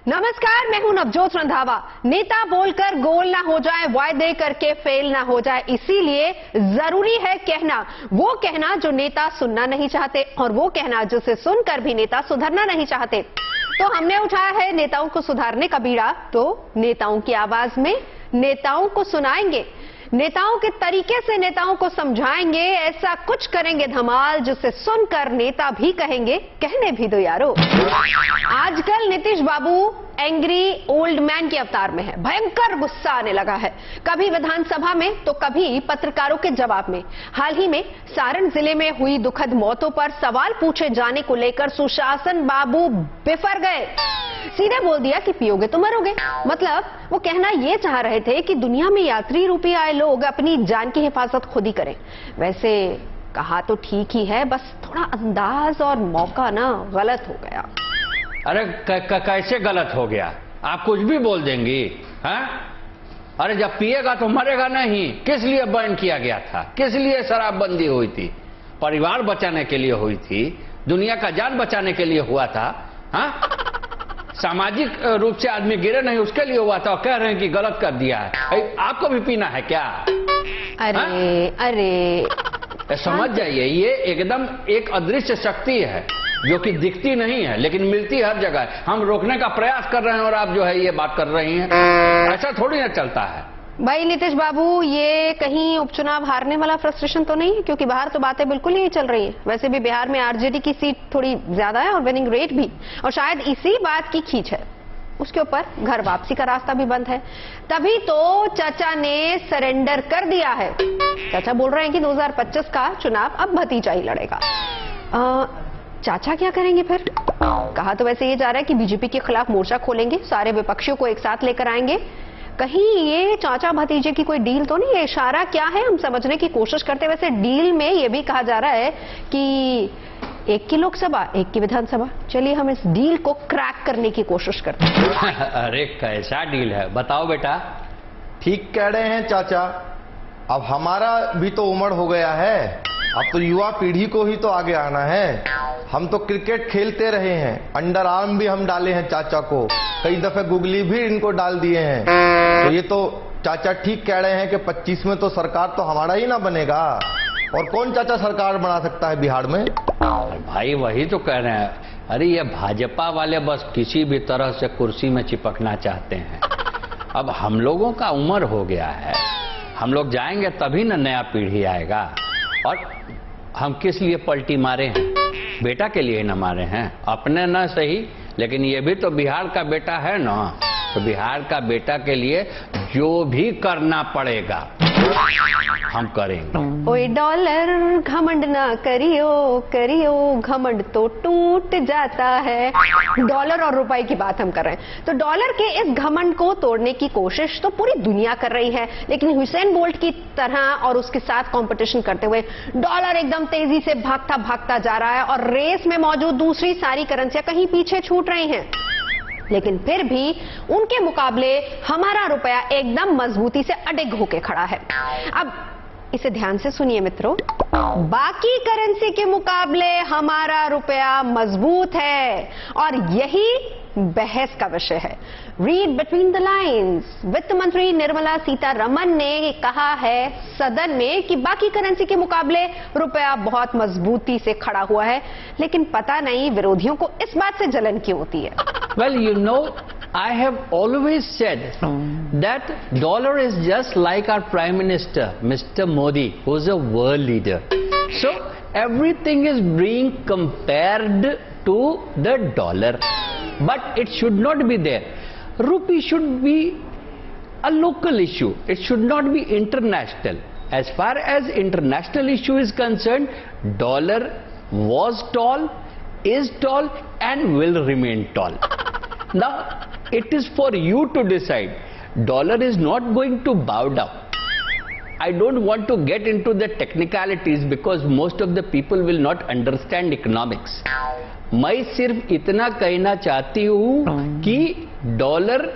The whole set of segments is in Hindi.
नमस्कार, मैं हूं नवजोत रंधावा। नेता बोलकर गोल ना हो जाए, वायदे करके फेल ना हो जाए, इसीलिए जरूरी है कहना, वो कहना जो नेता सुनना नहीं चाहते और वो कहना जिसे सुनकर भी नेता सुधरना नहीं चाहते। तो हमने उठाया है नेताओं को सुधारने का बीड़ा, तो नेताओं की आवाज में नेताओं को सुनाएंगे, नेताओं के तरीके से नेताओं को समझाएंगे, ऐसा कुछ करेंगे धमाल जिसे सुनकर नेता भी कहेंगे कहने भी दो यारो। आजकल नीतीश बाबू एंग्री ओल्ड मैन के अवतार में है, भयंकर गुस्सा आने लगा है, कभी विधानसभा में तो कभी पत्रकारों के जवाब में। हाल ही में सारण जिले में हुई दुखद मौतों पर सवाल पूछे जाने को लेकर सुशासन बाबू बिफर गए, सीधे बोल दिया कि पियोगे तो मरोगे। मतलब वो कहना ये चाह रहे थे कि दुनिया में यात्री रूपी आए लोग अपनी जान की हिफाजत खुद ही करें। वैसे कहा तो ठीक ही है, बस थोड़ा अंदाज और मौका ना गलत हो गया। अरे कैसे गलत हो गया? आप कुछ भी बोल देंगी, हैं? अरे जब पिएगा तो मरेगा नहीं। किस लिए बैन किया गया था? किस लिए शराबबंदी हुई थी? परिवार बचाने के लिए हुई थी, दुनिया का जान बचाने के लिए हुआ था। हाँ, सामाजिक रूप से आदमी गिरे नहीं उसके लिए हुआ था, और कह रहे हैं कि गलत कर दिया है। आपको भी पीना है क्या? अरे समझ जाइए, ये एकदम एक अदृश्य शक्ति है जो कि दिखती नहीं है लेकिन मिलती हर जगह। हम रोकने का प्रयास कर रहे हैं और आप जो है ये बात कर रही हैं, ऐसा थोड़ी ना चलता है। भाई नीतीश बाबू, ये कहीं उपचुनाव हारने वाला फ्रस्ट्रेशन तो नहीं है? क्योंकि बाहर तो बातें बिल्कुल ही चल रही है। वैसे भी बिहार में आरजेडी की सीट थोड़ी ज्यादा है और विनिंग रेट भी, और शायद इसी बात की खींच है। उसके ऊपर घर वापसी का रास्ता भी बंद है। तभी तो चाचा ने सरेंडर कर दिया है। चाचा बोल रहे हैं कि 2025 का चुनाव अब भतीजा ही लड़ेगा। चाचा क्या करेंगे फिर? कहा तो वैसे ये जा रहा है कि बीजेपी के खिलाफ मोर्चा खोलेंगे, सारे विपक्षियों को एक साथ लेकर आएंगे। कहीं ये चाचा भतीजे की कोई डील तो नहीं है? इशारा क्या है हम समझने की कोशिश करते हैं। वैसे डील में ये भी कहा जा रहा है कि एक की लोकसभा, एक की विधानसभा। चलिए हम इस डील को क्रैक करने की कोशिश करते हैं। अरे कैसा डील है, बताओ बेटा। ठीक कह रहे हैं चाचा, अब हमारा भी तो उम्र हो गया है, अब तो युवा पीढ़ी को ही तो आगे आना है। हम तो क्रिकेट खेलते रहे हैं, अंडर आर्म भी हम डाले हैं चाचा को, कई दफे गुगली भी इनको डाल दिए हैं। तो ये तो चाचा ठीक कह रहे हैं कि 25 में तो सरकार तो हमारा ही ना बनेगा, और कौन चाचा सरकार बना सकता है बिहार में? भाई वही तो कह रहे हैं। अरे ये भाजपा वाले बस किसी भी तरह से कुर्सी में चिपकना चाहते हैं। अब हम लोगों का उम्र हो गया है, हम लोग जाएंगे तभी ना नया पीढ़ी आएगा। और हम किस लिए पलटी मारे हैं? बेटा के लिए ना मारे हैं, अपने ना सही, लेकिन ये भी तो बिहार का बेटा है ना, तो बिहार का बेटा के लिए जो भी करना पड़ेगा हम करेंगे। ओए डॉलर घमंड ना करियो, करियो घमंड तो टूट जाता है। डॉलर और रुपए की बात हम कर रहे हैं, तो डॉलर के इस घमंड को तोड़ने की कोशिश तो पूरी दुनिया कर रही है, लेकिन हुसैन बोल्ट की तरह और उसके साथ कंपटीशन करते हुए डॉलर एकदम तेजी से भागता भागता जा रहा है और रेस में मौजूद दूसरी सारी करेंसियां कहीं पीछे छूट रही हैं। लेकिन फिर भी उनके मुकाबले हमारा रुपया एकदम मजबूती से अडिग होके खड़ा है। अब इसे ध्यान से सुनिए मित्रों, बाकी करेंसी के मुकाबले हमारा रुपया मजबूत है और यही बहस का विषय है। Read between the lines. वित्त मंत्री निर्मला सीतारमण ने कहा है सदन में कि बाकी करेंसी के मुकाबले रुपया बहुत मजबूती से खड़ा हुआ है, लेकिन पता नहीं विरोधियों को इस बात से जलन क्यों होती है। Well, you know, I have always said that dollar is just like our Prime Minister, Mr. Modi, who is a world leader. So everything is being compared to the dollar, but it should not be there. Rupee should be a local issue. It should not be international. As far as international issue is concerned, dollar was tall, is tall, and will remain tall. Now, it is for you to decide. Dollar is not going to bow down. I don't want to get into the technicalities because most of the people will not understand economics. मैं सिर्फ इतना कहना चाहती हूँ कि डॉलर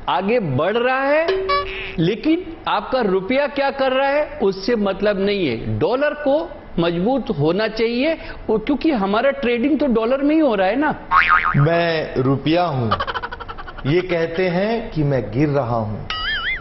आगे बढ़ रहा है, लेकिन आपका रुपया क्या कर रहा है उससे मतलब नहीं है। डॉलर को मजबूत होना चाहिए, क्योंकि हमारा ट्रेडिंग तो डॉलर में ही हो रहा है ना। मैं रुपया हूं, ये कहते हैं कि मैं गिर रहा हूं,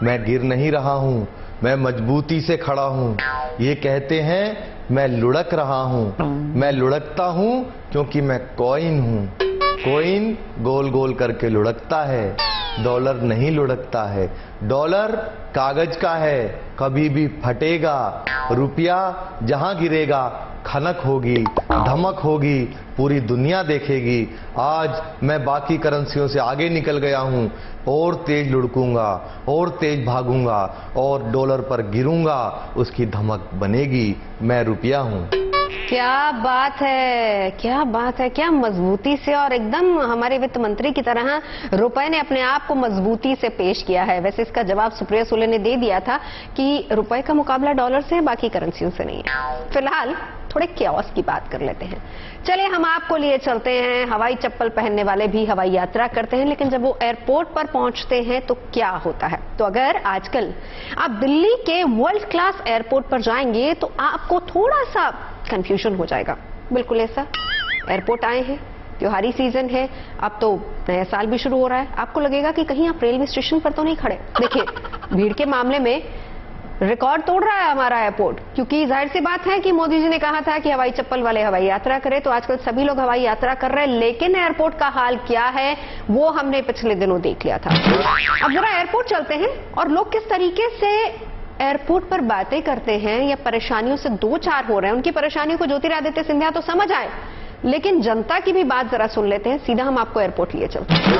मैं गिर नहीं रहा हूं, मैं मजबूती से खड़ा हूं। ये कहते हैं मैं लुढ़क रहा हूं, मैं लुढ़कता हूं क्योंकि मैं कॉइन हूं। कॉइन गोल गोल करके लुढ़कता है, डॉलर नहीं लुढ़कता है। डॉलर कागज का है, कभी भी फटेगा। रुपया जहां गिरेगा खनक होगी, धमक होगी, पूरी दुनिया देखेगी। आज मैं बाकी करेंसियों से आगे निकल गया हूं, और तेज लुढ़कूंगा, और तेज भागूंगा, और डॉलर पर गिरूंगा, उसकी धमक बनेगी। मैं रुपया हूं। क्या बात है, क्या बात है, क्या मजबूती से और एकदम हमारे वित्त मंत्री की तरह रुपए ने अपने आप को मजबूती से पेश किया है। वैसे इसका जवाब सुप्रिया सुले ने दे दिया था कि रुपए का मुकाबला डॉलर से है, बाकी करेंसियों से नहीं है। फिलहाल थोड़े क्योस की बात कर लेते हैं। चलिए हम आपको लिए चलते हैं। हवाई चप्पल पहनने वाले भी हवाई यात्रा करते हैं, लेकिन जब वो एयरपोर्ट पर पहुंचते हैं तो क्या होता है। तो अगर आजकल आप दिल्ली के वर्ल्ड क्लास एयरपोर्ट पर जाएंगे तो आपको थोड़ा सा कंफ्यूजन हो जाएगा। बिल्कुल ऐसा, एयरपोर्ट आए हैं, त्योहारी सीजन है, अब तो नया साल भी शुरू हो रहा है, आपको लगेगा कि कहीं आप रेलवे स्टेशन पर तो नहीं खड़े। देखिए, भीड़ के मामले में रिकॉर्ड तोड़ रहा है हमारा एयरपोर्ट, क्योंकि जाहिर सी बात है कि मोदी जी ने कहा था कि हवाई चप्पल वाले हवाई यात्रा करें, तो आजकल सभी लोग हवाई यात्रा कर रहे हैं। लेकिन एयरपोर्ट का हाल क्या है वो हमने पिछले दिनों देख लिया था। अब जरा एयरपोर्ट चलते हैं और लोग किस तरीके से एयरपोर्ट पर बातें करते हैं या परेशानियों से दो चार हो रहे हैं। उनकी परेशानियों को ज्योतिरादित्य सिंधिया तो समझ आए, लेकिन जनता की भी बात जरा सुन लेते हैं। सीधा हम आपको एयरपोर्ट लिए चलते हैं।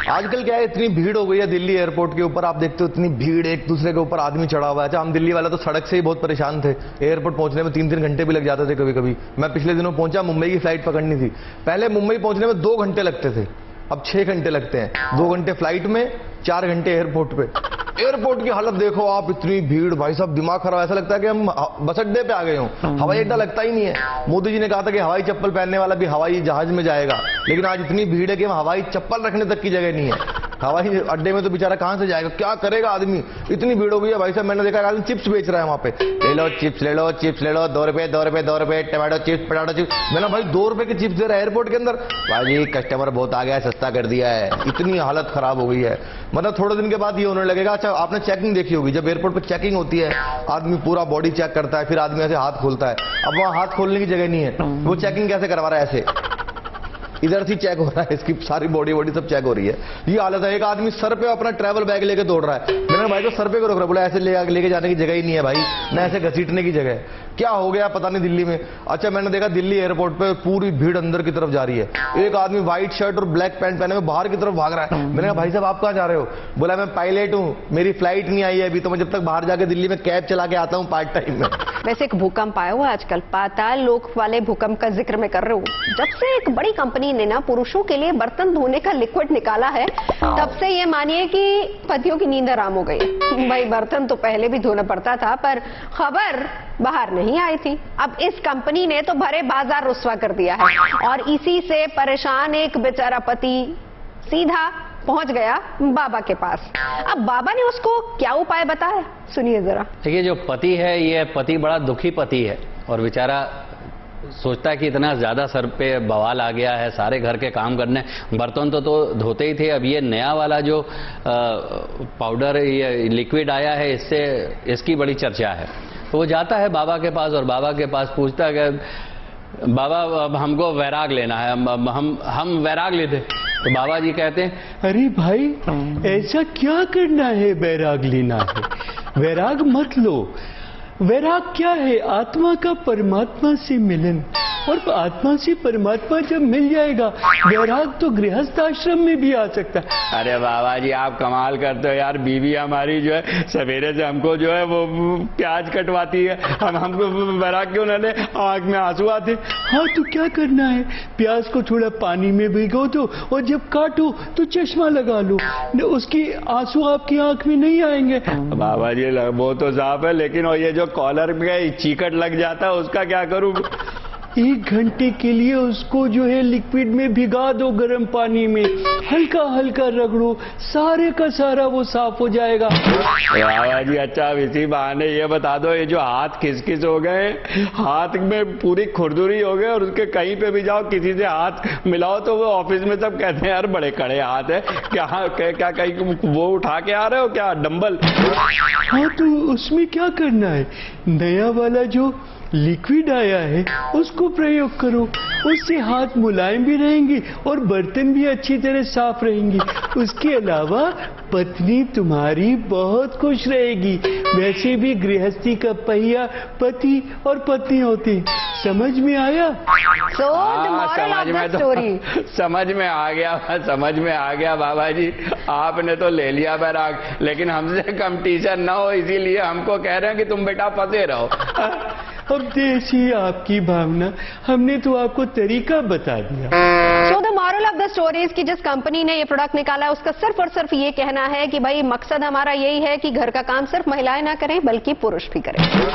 आजकल क्या है, इतनी भीड़ हो गई है दिल्ली एयरपोर्ट के ऊपर। आप देखते हो इतनी भीड़, एक दूसरे के ऊपर आदमी चढ़ा हुआ है। अच्छा, हम दिल्ली वाले तो सड़क से ही बहुत परेशान थे। एयरपोर्ट पहुंचने में 3-3 घंटे भी लग जाते थे कभी कभी। मैं पिछले दिनों पहुंचा, मुंबई की फ्लाइट पकड़नी थी। पहले मुंबई पहुंचने में 2 घंटे लगते थे, अब 6 घंटे लगते हैं। 2 घंटे फ्लाइट में, 4 घंटे एयरपोर्ट पे। एयरपोर्ट की हालत देखो आप, इतनी भीड़, भाई साहब दिमाग खराब। ऐसा लगता है कि हम बस अड्डे पे आ गए हों। हवाई अड्डा लगता ही नहीं है। मोदी जी ने कहा था कि हवाई चप्पल पहनने वाला भी हवाई जहाज में जाएगा, लेकिन आज इतनी भीड़ है कि हवाई चप्पल रखने तक की जगह नहीं है। हवाई अड्डे में तो बेचारा कहां से जाएगा, क्या करेगा आदमी, इतनी भीड़ हो गई है। भाई साहब मैंने देखा आदमी चिप्स बेच रहा है वहां पे। ले लो चिप्स, ले लो चिप्स, ले लो, 2 रुपए 2 रुपए 2 रुपए, टमाटो चिप्स, पटाटो चिप्स। मैंने भाई 2 रुपए के चिप्स दे रहा है एयरपोर्ट के अंदर। भाई कस्टमर बहुत आ गया है, सस्ता कर दिया है। इतनी हालत खराब हो गई है, मतलब थोड़े दिन के बाद ये होने लगेगा। अच्छा, आपने चेकिंग देखी होगी, जब एयरपोर्ट पर चेकिंग होती है, आदमी पूरा बॉडी चेक करता है, फिर आदमी ऐसे हाथ खोलता है। अब वहां हाथ खोलने की जगह नहीं है, वो चेकिंग कैसे करवा रहा है, ऐसे इधर से चेक हो रहा है, इसकी सारी बॉडी सब चेक हो रही है। ये हालत है। एक आदमी सर पे अपना ट्रैवल बैग लेके दौड़ रहा है। मैंने भाई तो सर पे को रोक रहा है, बोला ऐसे लेके जाने की जगह ही नहीं है भाई, ना ऐसे घसीटने की जगने की। क्या हो गया पता नहीं दिल्ली में। अच्छा, मैंने देखा दिल्ली एयरपोर्ट पे पूरी भीड़ अंदर की तरफ जा रही है। एक आदमी व्हाइट शर्ट और ब्लैक पैंट पहने हुए बाहर की तरफ भाग रहा है। मैंने कहा भाई साहब आप कहाँ जा रहे हो? बोला मैं पायलट हूँ, मेरी फ्लाइट नहीं आई है अभी, तो मैं जब तक बाहर जाके दिल्ली में कैब चला के आता हूँ पार्ट टाइम में। वैसे एक भूकंप आया हुआ आजकल, पाताल लोक वाले भूकंप का जिक्र मैं कर रहा हूँ। जब से एक बड़ी कंपनी ने ना पुरुषों के लिए बर्तन धोने का लिक्विड निकाला है, तब से ये मानिए कि पतियों की नींद आराम हो गई है। भाई बर्तन तो पहले भी धोना पड़ता था, पर खबर बाहर नहीं आई थी। अब इस कंपनी ने तो भरे बाजार रुस्वा कर दिया है, और इसी से परेशान एक बेचारा पति सीधा पहुंच गया बाबा के पास। अब बाबा ने उसको क्या उपाय बताया, सुनिए जरा। देखिए, जो पति है, ये पति बड़ा दुखी पति है, और बेचारा सोचता है कि इतना ज्यादा सर पे बवाल आ गया है, सारे घर के काम करने, बर्तन तो धोते ही थे, अब ये नया वाला जो पाउडर, ये लिक्विड आया है, इससे इसकी बड़ी चर्चा है। तो वो जाता है बाबा के पास, और बाबा के पास पूछता है कि बाबा अब हमको वैराग लेना है, हम वैराग लेते। तो बाबा जी कहते हैं, अरे भाई ऐसा क्या करना है, वैराग लेना है, वैराग मत लो। वैराग क्या है? आत्मा का परमात्मा से मिलन, और आत्मा से परमात्मा जब मिल जाएगा, वैराग तो गृहस्थ आश्रम में भी आ सकता है। अरे बाबा जी आप कमाल करते हो यार, बीवी हमारी जो है सवेरे से हमको जो है वो प्याज कटवाती है, हमको वैराग क्यों न ले, आंख में आंसू आते। हाँ तो क्या करना है, प्याज को थोड़ा पानी में भिगो दो, और जब काटो तो चश्मा लगा लो, उसकी आंसू आपकी आंख में नहीं आएंगे। बाबा जी वो तो साफ है, लेकिन ये जो कॉलर में चीकट लग जाता है उसका क्या करूं? 1 घंटे के लिए उसको जो है लिक्विड में भिगा दो गर्म पानी में, हल्का हल्का रगड़ो, सारे का सारा वो साफ हो जाएगा। बाबा जी अच्छा, इसी बहाने ये बता दो, ये जो हाथ खिसखिस हो गए, हाथ में पूरी खुरदुरी हो गए, और उसके कहीं पे भी जाओ किसी से हाथ मिलाओ तो वो ऑफिस में सब कहते हैं यार बड़े कड़े हाथ है, क्या कहीं वो उठा के आ रहे हो क्या डंबल? हाँ तो उसमें क्या करना है, नया वाला जो लिक्विड आया है उसको प्रयोग करो, उससे हाथ मुलायम भी रहेंगे और बर्तन भी अच्छी तरह साफ रहेंगे। उसके अलावा पत्नी तुम्हारी बहुत खुश रहेगी। वैसे भी गृहस्थी का पहिया पति और पत्नी होते। समझ में आया? So the moral of the story. समझ में आ गया बाबा जी, आपने तो ले लिया बैराग, लेकिन हमसे कंपटीशन ना हो इसीलिए हमको कह रहे हैं कि तुम बेटा फंसे रहो। अब जैसी आपकी भावना, हमने तो आपको तरीका बता दिया। So the moral of the story is कि जिस कंपनी ने ये प्रोडक्ट निकाला है उसका सिर्फ और सिर्फ ये कहना है कि भाई मकसद हमारा यही है कि घर का काम सिर्फ महिलाएं ना करें बल्कि पुरुष भी करें।